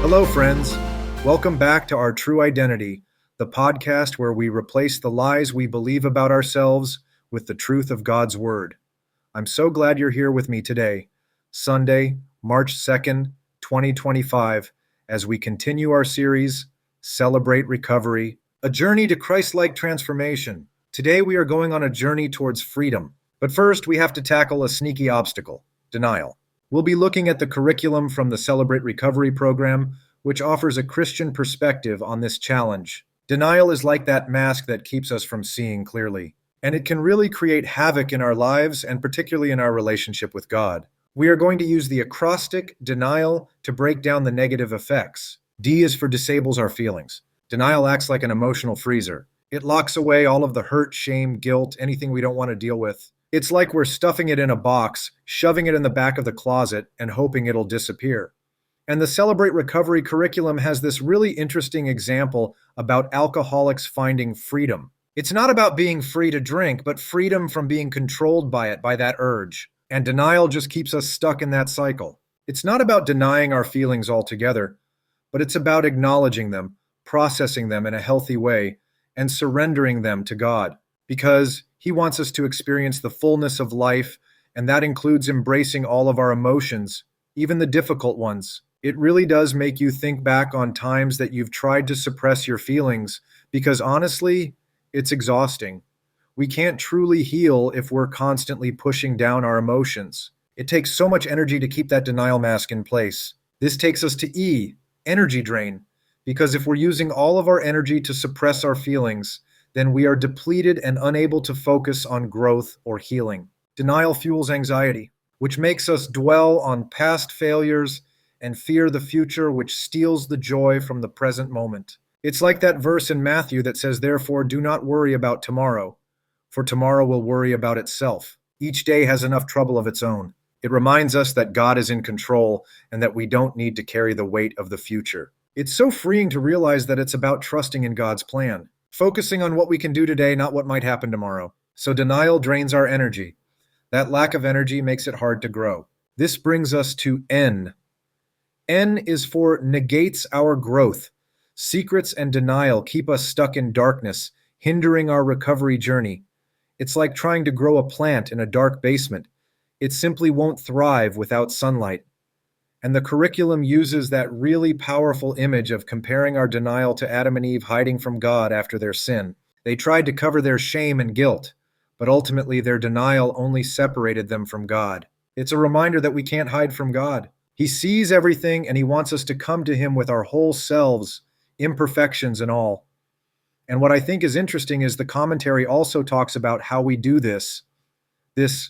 Hello, friends. Welcome back to Our True Identity, the podcast where we replace the lies we believe about ourselves with the truth of God's Word. I'm so glad you're here with me today, Sunday, March 2nd, 2025, as we continue our series, Celebrate Recovery, a journey to Christlike transformation. Today we are going on a journey towards freedom. But first, we have to tackle a sneaky obstacle, denial. We'll be looking at the curriculum from the Celebrate Recovery program, which offers a Christian perspective on this challenge. Denial is like that mask that keeps us from seeing clearly, and it can really create havoc in our lives and particularly in our relationship with God. We are going to use the acrostic denial to break down the negative effects. D is for disables our feelings. Denial acts like an emotional freezer. It locks away all of the hurt, shame, guilt, anything we don't want to deal with. It's like we're stuffing it in a box, shoving it in the back of the closet, and hoping it'll disappear. And the Celebrate Recovery curriculum has this really interesting example about alcoholics finding freedom. It's not about being free to drink, but freedom from being controlled by it, by that urge. And denial just keeps us stuck in that cycle. It's not about denying our feelings altogether, but it's about acknowledging them, processing them in a healthy way, and surrendering them to God. Because He wants us to experience the fullness of life, and that includes embracing all of our emotions, even the difficult ones. It really does make you think back on times that you've tried to suppress your feelings, because honestly, it's exhausting. We can't truly heal if we're constantly pushing down our emotions. It takes so much energy to keep that denial mask in place. This takes us to E, energy drain, because if we're using all of our energy to suppress our feelings, then we are depleted and unable to focus on growth or healing. Denial fuels anxiety, which makes us dwell on past failures and fear the future, which steals the joy from the present moment. It's like that verse in Matthew that says, "Therefore, do not worry about tomorrow, for tomorrow will worry about itself." Each day has enough trouble of its own. It reminds us that God is in control and that we don't need to carry the weight of the future. It's so freeing to realize that it's about trusting in God's plan, focusing on what we can do today, not what might happen tomorrow. So denial drains our energy. That lack of energy makes it hard to grow. This brings us to N. N is for negates our growth. Secrets and denial keep us stuck in darkness, hindering our recovery journey. It's like trying to grow a plant in a dark basement. It simply won't thrive without sunlight. And the curriculum uses that really powerful image of comparing our denial to Adam and Eve hiding from God after their sin. They tried to cover their shame and guilt, but ultimately their denial only separated them from God. It's a reminder that we can't hide from God. He sees everything and He wants us to come to Him with our whole selves, imperfections and all. And what I think is interesting is the commentary also talks about how we do this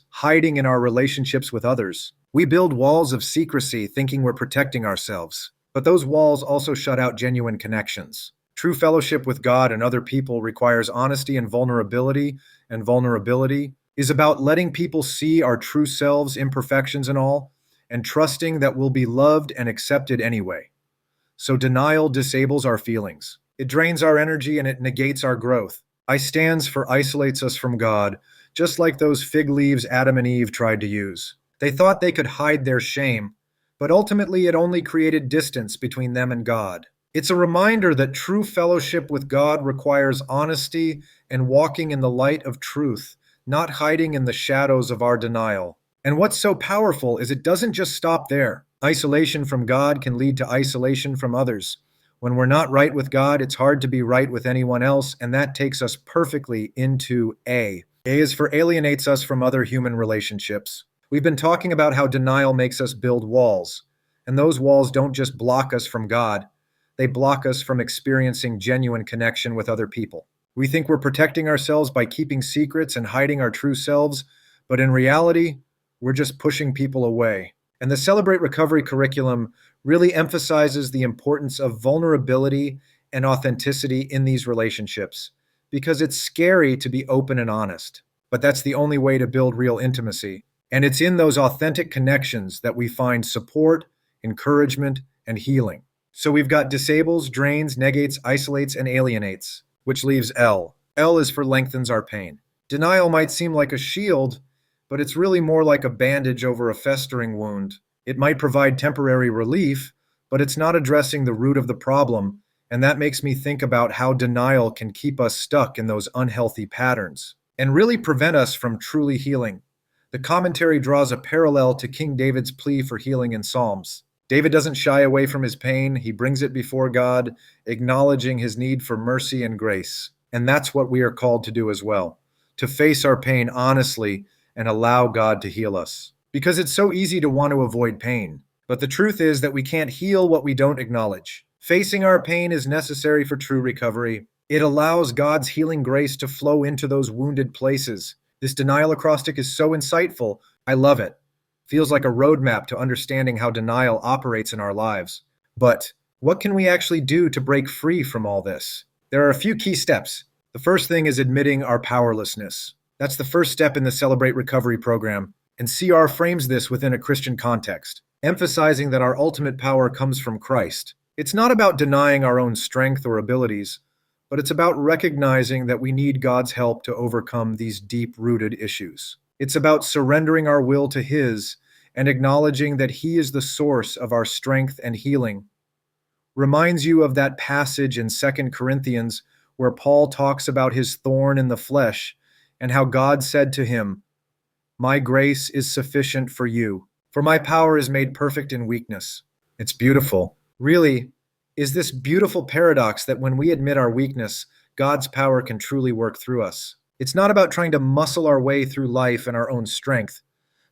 hiding in our relationships with others. We build walls of secrecy thinking we're protecting ourselves, but those walls also shut out genuine connections. True fellowship with God and other people requires honesty and vulnerability is about letting people see our true selves, imperfections and all, and trusting that we'll be loved and accepted anyway. So denial disables our feelings. It drains our energy and it negates our growth. I stands for isolates us from God, just like those fig leaves Adam and Eve tried to use. They thought they could hide their shame, but ultimately it only created distance between them and God. It's a reminder that true fellowship with God requires honesty and walking in the light of truth, not hiding in the shadows of our denial. And what's so powerful is it doesn't just stop there. Isolation from God can lead to isolation from others. When we're not right with God, it's hard to be right with anyone else, and that takes us perfectly into A. A is for alienates us from other human relationships. We've been talking about how denial makes us build walls, and those walls don't just block us from God, they block us from experiencing genuine connection with other people. We think we're protecting ourselves by keeping secrets and hiding our true selves, but in reality, we're just pushing people away. And the Celebrate Recovery curriculum really emphasizes the importance of vulnerability and authenticity in these relationships, because it's scary to be open and honest, but that's the only way to build real intimacy. And it's in those authentic connections that we find support, encouragement, and healing. So we've got disables, drains, negates, isolates, and alienates, which leaves L. L is for lengthens our pain. Denial might seem like a shield, but it's really more like a bandage over a festering wound. It might provide temporary relief, but it's not addressing the root of the problem, and that makes me think about how denial can keep us stuck in those unhealthy patterns and really prevent us from truly healing. The commentary draws a parallel to King David's plea for healing in Psalms. David doesn't shy away from his pain, he brings it before God, acknowledging his need for mercy and grace. And that's what we are called to do as well, to face our pain honestly and allow God to heal us. Because it's so easy to want to avoid pain. But the truth is that we can't heal what we don't acknowledge. Facing our pain is necessary for true recovery. It allows God's healing grace to flow into those wounded places. This denial acrostic is so insightful. I love it. Feels like a roadmap to understanding how denial operates in our lives. But what can we actually do to break free from all this? There are a few key steps. The first thing is admitting our powerlessness. That's the first step in the Celebrate Recovery program, and CR frames this within a Christian context, emphasizing that our ultimate power comes from Christ. It's not about denying our own strength or abilities, but it's about recognizing that we need God's help to overcome these deep-rooted issues. It's about surrendering our will to His and acknowledging that He is the source of our strength and healing. Reminds you of that passage in 2 Corinthians where Paul talks about his thorn in the flesh and how God said to him, "My grace is sufficient for you, for my power is made perfect in weakness." It's beautiful. Really, is this beautiful paradox that when we admit our weakness, God's power can truly work through us. It's not about trying to muscle our way through life in our own strength,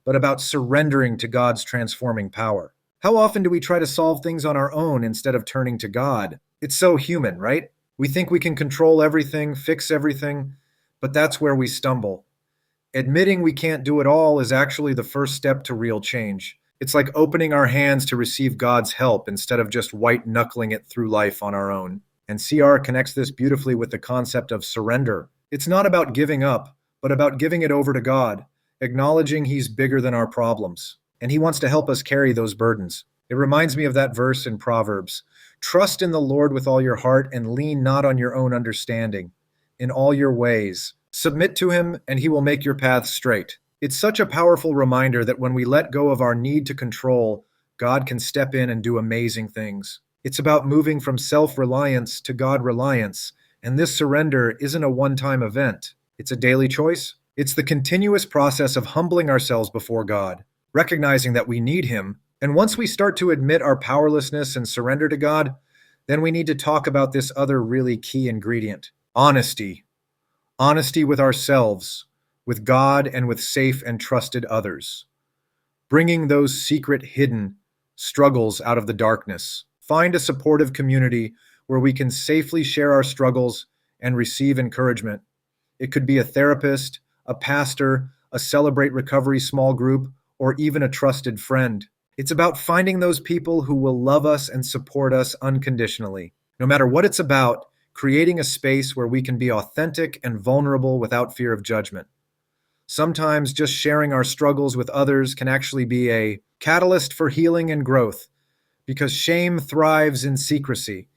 but about surrendering to God's transforming power. How often do we try to solve things on our own instead of turning to God? It's so human, right? We think we can control everything, fix everything, but that's where we stumble. Admitting we can't do it all is actually the first step to real change. It's like opening our hands to receive God's help instead of just white-knuckling it through life on our own. And CR connects this beautifully with the concept of surrender. It's not about giving up, but about giving it over to God, acknowledging He's bigger than our problems, and He wants to help us carry those burdens. It reminds me of that verse in Proverbs, "Trust in the Lord with all your heart and lean not on your own understanding. In all your ways, submit to Him and He will make your paths straight." It's such a powerful reminder that when we let go of our need to control, God can step in and do amazing things. It's about moving from self-reliance to God-reliance, and this surrender isn't a one-time event. It's a daily choice. It's the continuous process of humbling ourselves before God, recognizing that we need Him. And once we start to admit our powerlessness and surrender to God, then we need to talk about this other really key ingredient: honesty. Honesty with ourselves, with God, and with safe and trusted others. Bringing those secret, hidden struggles out of the darkness. Find a supportive community where we can safely share our struggles and receive encouragement. It could be a therapist, a pastor, a Celebrate Recovery small group, or even a trusted friend. It's about finding those people who will love us and support us unconditionally. No matter what it's about, creating a space where we can be authentic and vulnerable without fear of judgment. Sometimes just sharing our struggles with others can actually be a catalyst for healing and growth, because shame thrives in secrecy,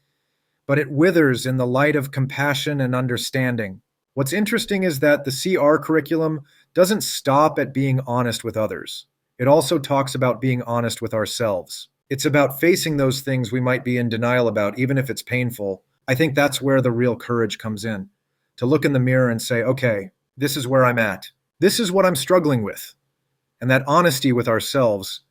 but it withers in the light of compassion and understanding. What's interesting is that the CR curriculum doesn't stop at being honest with others. It also talks about being honest with ourselves. It's about facing those things we might be in denial about, even if it's painful. I think that's where the real courage comes in, to look in the mirror and say, okay, this is where I'm at. This is what I'm struggling with. And that honesty with ourselves,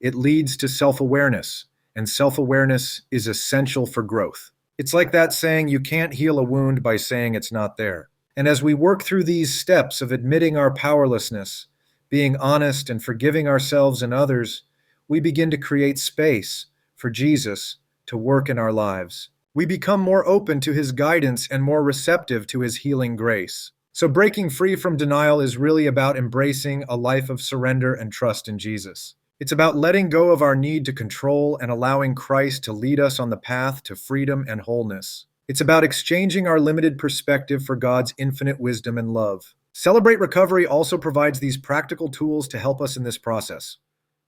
it leads to self-awareness, and self-awareness is essential for growth. It's like that saying, you can't heal a wound by saying it's not there. And as we work through these steps of admitting our powerlessness, being honest and forgiving ourselves and others, we begin to create space for Jesus to work in our lives. We become more open to His guidance and more receptive to His healing grace. So breaking free from denial is really about embracing a life of surrender and trust in Jesus. It's about letting go of our need to control and allowing Christ to lead us on the path to freedom and wholeness. It's about exchanging our limited perspective for God's infinite wisdom and love. Celebrate Recovery also provides these practical tools to help us in this process.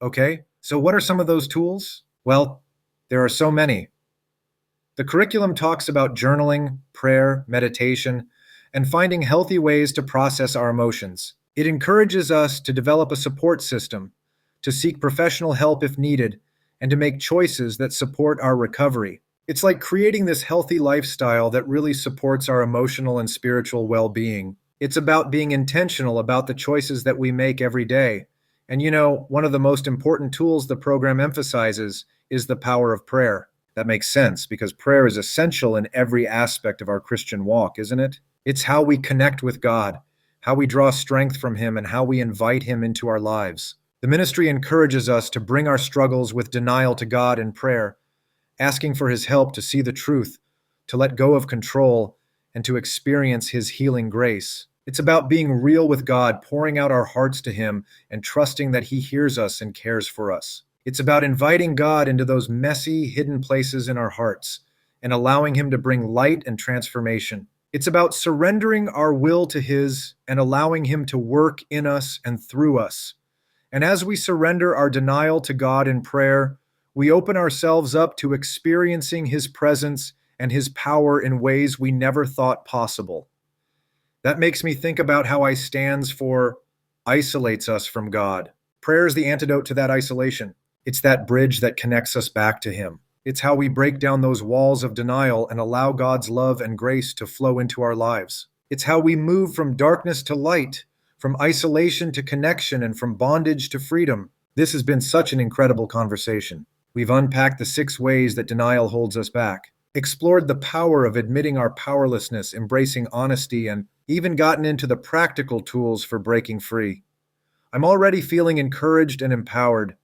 Okay, so what are some of those tools? Well, there are so many. The curriculum talks about journaling, prayer, meditation, and finding healthy ways to process our emotions. It encourages us to develop a support system, to seek professional help if needed, and to make choices that support our recovery. It's like creating this healthy lifestyle that really supports our emotional and spiritual well being. It's about being intentional about the choices that we make every day. And one of the most important tools the program emphasizes is the power of prayer. That makes sense because prayer is essential in every aspect of our Christian walk, isn't it? It's how we connect with God, how we draw strength from Him, and how we invite Him into our lives. The ministry encourages us to bring our struggles with denial to God in prayer, asking for His help to see the truth, to let go of control, and to experience His healing grace. It's about being real with God, pouring out our hearts to Him, and trusting that He hears us and cares for us. It's about inviting God into those messy, hidden places in our hearts and allowing Him to bring light and transformation. It's about surrendering our will to His and allowing Him to work in us and through us. And as we surrender our denial to God in prayer, we open ourselves up to experiencing His presence and His power in ways we never thought possible. That makes me think about how I stands for isolates us from God. Prayer is the antidote to that isolation. It's that bridge that connects us back to Him. It's how we break down those walls of denial and allow God's love and grace to flow into our lives. It's how we move from darkness to light, from isolation to connection, and from bondage to freedom. This has been such an incredible conversation. We've unpacked the 6 ways that denial holds us back, explored the power of admitting our powerlessness, embracing honesty, and even gotten into the practical tools for breaking free. I'm already feeling encouraged and empowered.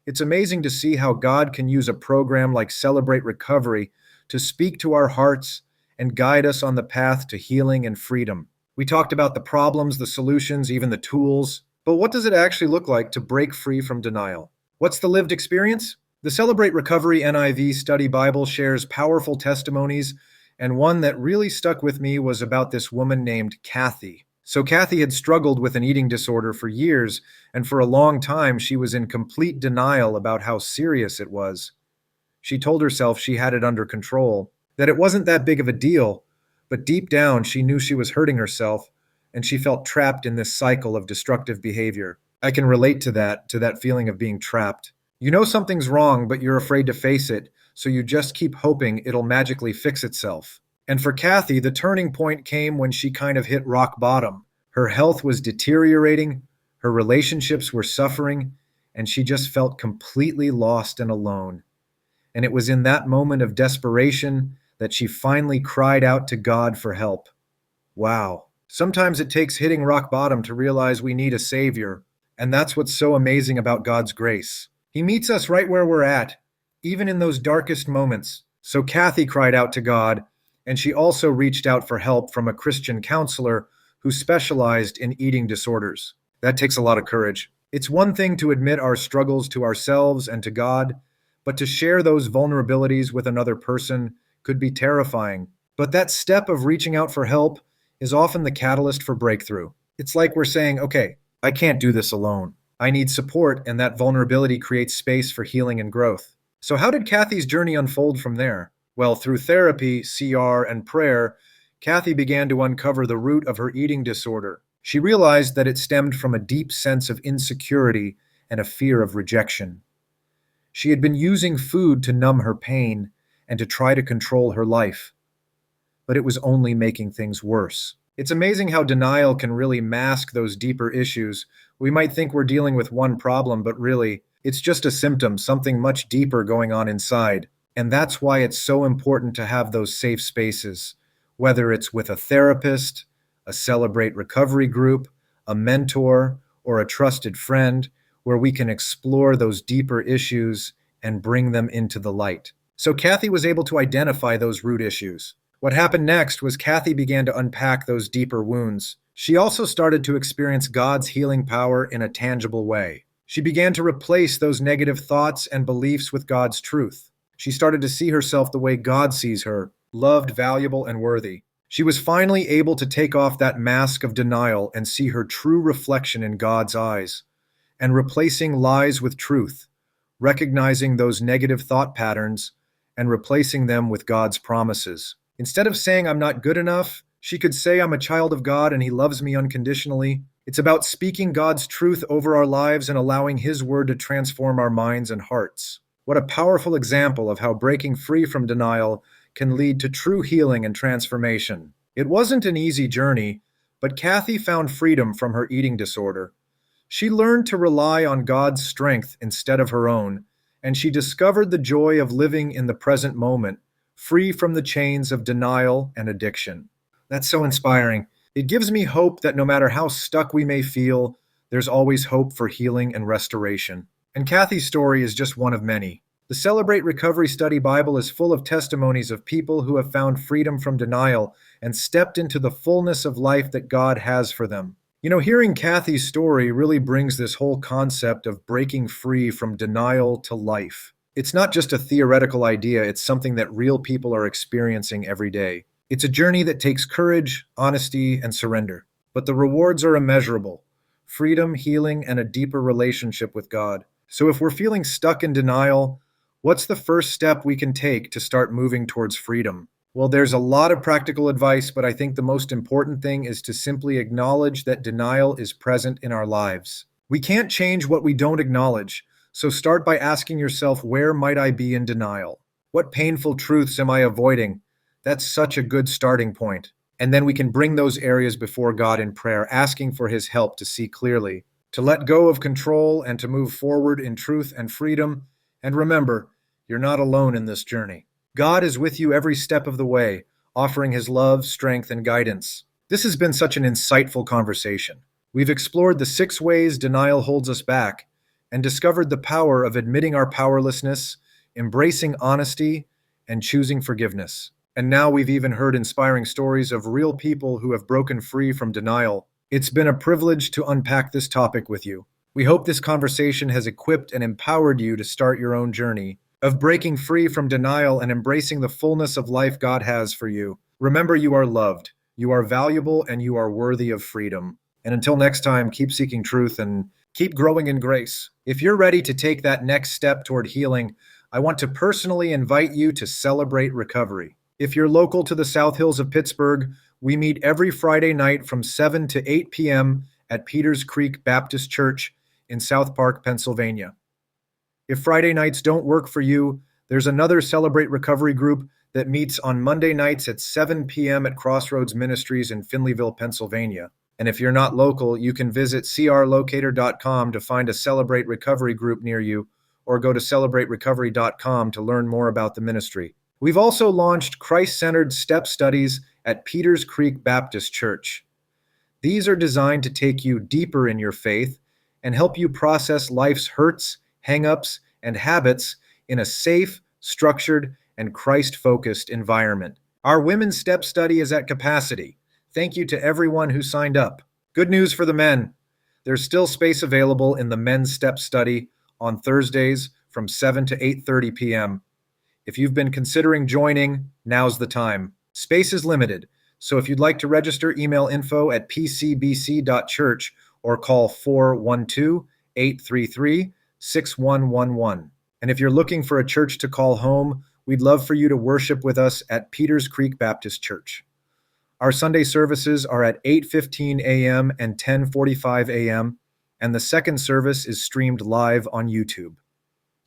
It's amazing to see how God can use a program like Celebrate Recovery to speak to our hearts and guide us on the path to healing and freedom. We talked about the problems, the solutions, even the tools, but what does it actually look like to break free from denial? What's the lived experience? The Celebrate Recovery NIV Study Bible shares powerful testimonies, and one that really stuck with me was about this woman named Kathy. So Kathy had struggled with an eating disorder for years, and for a long time she was in complete denial about how serious it was. She told herself she had it under control, that it wasn't that big of a deal, but deep down she knew she was hurting herself, and she felt trapped in this cycle of destructive behavior. I can relate to that feeling of being trapped. You know something's wrong, but you're afraid to face it, so you just keep hoping it'll magically fix itself. And for Kathy, the turning point came when she kind of hit rock bottom. Her health was deteriorating, her relationships were suffering, and she just felt completely lost and alone. And it was in that moment of desperation that she finally cried out to God for help. Wow. Sometimes it takes hitting rock bottom to realize we need a Savior, and that's what's so amazing about God's grace. He meets us right where we're at, even in those darkest moments. So Kathy cried out to God, and she also reached out for help from a Christian counselor who specialized in eating disorders. That takes a lot of courage. It's one thing to admit our struggles to ourselves and to God, but to share those vulnerabilities with another person could be terrifying. But that step of reaching out for help is often the catalyst for breakthrough. It's like we're saying, okay, I can't do this alone. I need support, and that vulnerability creates space for healing and growth. So how did Kathy's journey unfold from there? Well, through therapy, CR, and prayer, Kathy began to uncover the root of her eating disorder. She realized that it stemmed from a deep sense of insecurity and a fear of rejection. She had been using food to numb her pain and to try to control her life, but it was only making things worse. It's amazing how denial can really mask those deeper issues. We might think we're dealing with one problem, but really, it's just a symptom, something much deeper going on inside. And that's why it's so important to have those safe spaces, whether it's with a therapist, a Celebrate Recovery group, a mentor, or a trusted friend, where we can explore those deeper issues and bring them into the light. So Kathy was able to identify those root issues. What happened next was Kathy began to unpack those deeper wounds. She also started to experience God's healing power in a tangible way. She began to replace those negative thoughts and beliefs with God's truth. She started to see herself the way God sees her, loved, valuable, and worthy. She was finally able to take off that mask of denial and see her true reflection in God's eyes, and replacing lies with truth, recognizing those negative thought patterns and replacing them with God's promises. Instead of saying I'm not good enough, she could say I'm a child of God and He loves me unconditionally. It's about speaking God's truth over our lives and allowing His word to transform our minds and hearts. What a powerful example of how breaking free from denial can lead to true healing and transformation. It wasn't an easy journey, but Kathy found freedom from her eating disorder. She learned to rely on God's strength instead of her own, and she discovered the joy of living in the present moment, free from the chains of denial and addiction. That's so inspiring. It gives me hope that no matter how stuck we may feel, there's always hope for healing and restoration. And Kathy's story is just one of many. The Celebrate Recovery Study Bible is full of testimonies of people who have found freedom from denial and stepped into the fullness of life that God has for them. You know, hearing Kathy's story really brings this whole concept of breaking free from denial to life. It's not just a theoretical idea, it's something that real people are experiencing every day. It's a journey that takes courage, honesty, and surrender. But the rewards are immeasurable: freedom, healing, and a deeper relationship with God. So if we're feeling stuck in denial, what's the first step we can take to start moving towards freedom? Well, there's a lot of practical advice, but I think the most important thing is to simply acknowledge that denial is present in our lives. We can't change what we don't acknowledge, so start by asking yourself, where might I be in denial? What painful truths am I avoiding? That's such a good starting point. And then we can bring those areas before God in prayer, asking for His help to see clearly, to let go of control, and to move forward in truth and freedom. And remember, you're not alone in this journey. God is with you every step of the way, offering His love, strength, and guidance. This has been such an insightful conversation. We've explored the 6 ways denial holds us back and discovered the power of admitting our powerlessness, embracing honesty, and choosing forgiveness. And now we've even heard inspiring stories of real people who have broken free from denial. It's been a privilege to unpack this topic with you. We hope this conversation has equipped and empowered you to start your own journey of breaking free from denial and embracing the fullness of life God has for you. Remember, you are loved, you are valuable, and you are worthy of freedom. And until next time, keep seeking truth and keep growing in grace. If you're ready to take that next step toward healing, I want to personally invite you to Celebrate Recovery. If you're local to the South Hills of Pittsburgh, we meet every Friday night from 7 to 8 p.m. at Peters Creek Baptist Church in South Park, Pennsylvania. If Friday nights don't work for you, there's another Celebrate Recovery group that meets on Monday nights at 7 p.m. at Crossroads Ministries in Finleyville, Pennsylvania. And if you're not local, you can visit crlocator.com to find a Celebrate Recovery group near you, or go to celebraterecovery.com to learn more about the ministry. We've also launched Christ-centered step studies at Peters Creek Baptist Church. These are designed to take you deeper in your faith and help you process life's hurts, hang-ups, and habits in a safe, structured, and Christ-focused environment. Our women's step study is at capacity. Thank you to everyone who signed up. Good news for the men. There's still space available in the men's step study on Thursdays from 7 to 8:30 p.m. If you've been considering joining, now's the time. Space is limited, so if you'd like to register, email info@pcbc.church or call 412-833-6111. And if you're looking for a church to call home, we'd love for you to worship with us at Peters Creek Baptist Church. Our Sunday services are at 8:15 a.m. and 10:45 a.m., and the second service is streamed live on YouTube.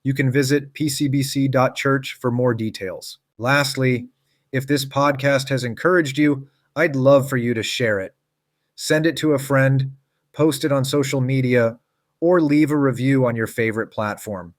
You can visit pcbc.church for more details. Lastly, if this podcast has encouraged you, I'd love for you to share it. Send it to a friend, post it on social media, or leave a review on your favorite platform.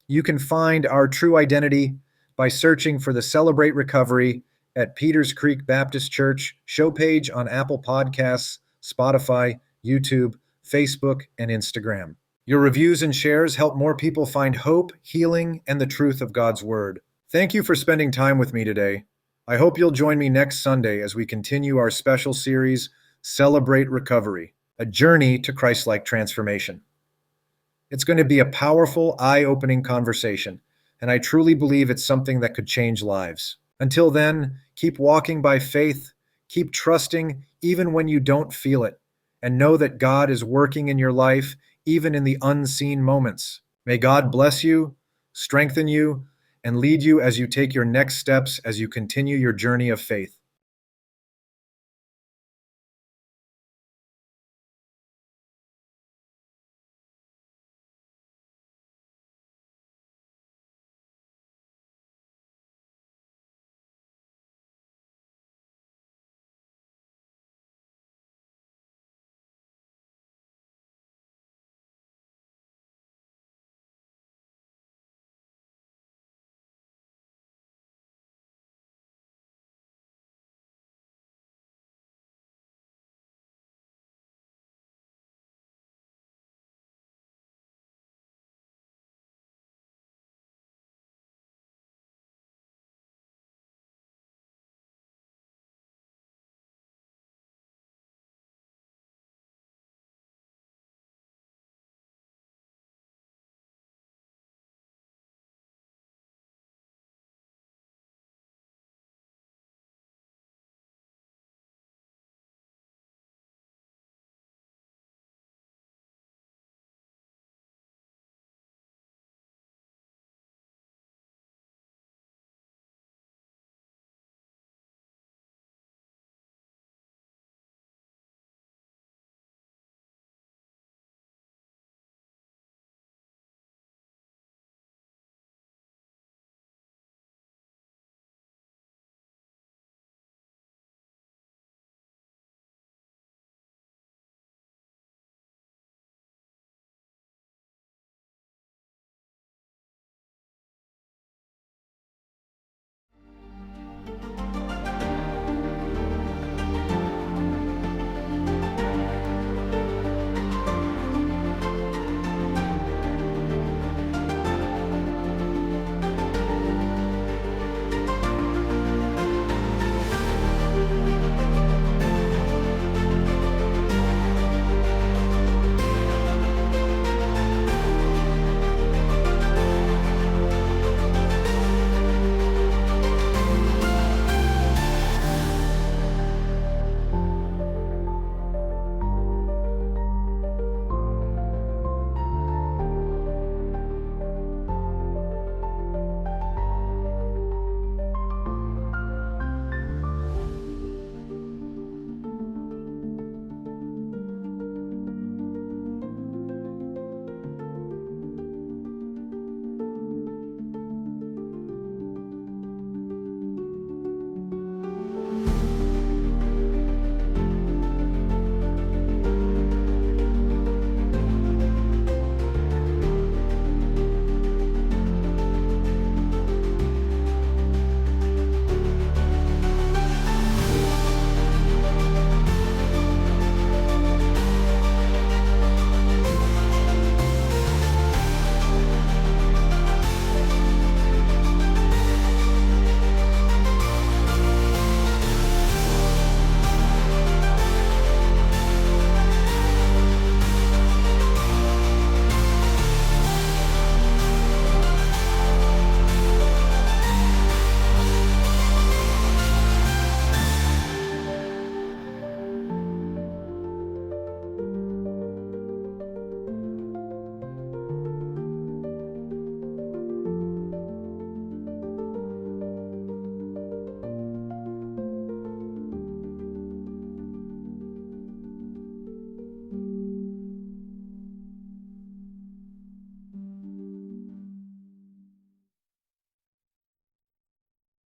You can find our true identity by searching for the Celebrate Recovery at Peters Creek Baptist Church show page on Apple Podcasts, Spotify, YouTube, Facebook, and Instagram. Your reviews and shares help more people find hope, healing, and the truth of God's Word. Thank you for spending time with me today. I hope you'll join me next Sunday as we continue our special series, Celebrate Recovery, a journey to Christlike transformation. It's going to be a powerful, eye-opening conversation, and I truly believe it's something that could change lives. Until then, keep walking by faith, keep trusting even when you don't feel it, and know that God is working in your life even in the unseen moments. May God bless you, strengthen you, and lead you as you take your next steps as you continue your journey of faith.